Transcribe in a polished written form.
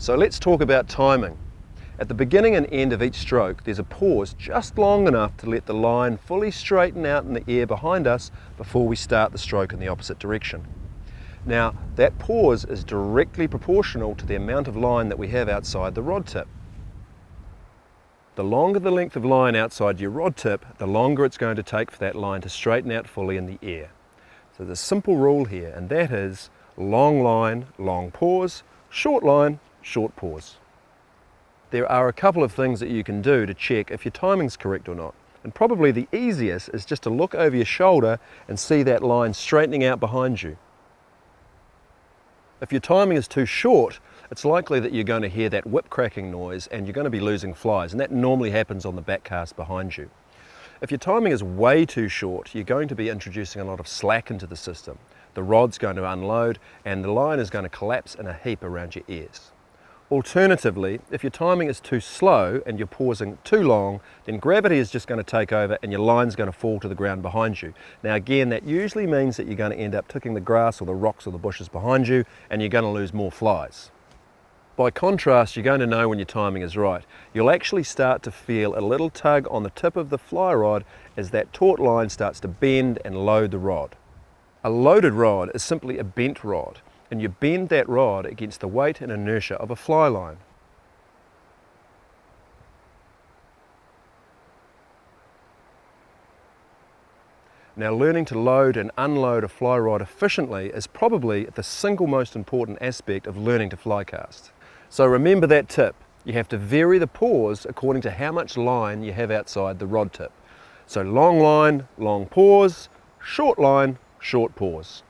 So let's talk about timing. At the beginning and end of each stroke, there's a pause just long enough to let the line fully straighten out in the air behind us before we start the stroke in the opposite direction. Now, that pause is directly proportional to the amount of line that we have outside the rod tip. The longer the length of line outside your rod tip, the longer it's going to take for that line to straighten out fully in the air. So there's a simple rule here, and that is long line, long pause, short line, short pause. There are a couple of things that you can do to check if your timing's correct or not. And probably the easiest is just to look over your shoulder and see that line straightening out behind you. If your timing is too short, it's likely that you're going to hear that whip cracking noise and you're going to be losing flies, and that normally happens on the back cast behind you. If your timing is way too short, you're going to be introducing a lot of slack into the system. The rod's going to unload and the line is going to collapse in a heap around your ears. Alternatively, if your timing is too slow and you're pausing too long, then gravity is just going to take over and your line's going to fall to the ground behind you. Now again, that usually means that you're going to end up ticking the grass or the rocks or the bushes behind you, and you're going to lose more flies. By contrast, you're going to know when your timing is right. You'll actually start to feel a little tug on the tip of the fly rod as that taut line starts to bend and load the rod. A loaded rod is simply a bent rod, and you bend that rod against the weight and inertia of a fly line. Now, learning to load and unload a fly rod efficiently is probably the single most important aspect of learning to fly cast. So remember that tip. You have to vary the pause according to how much line you have outside the rod tip. So long line, long pause, short line, short pause.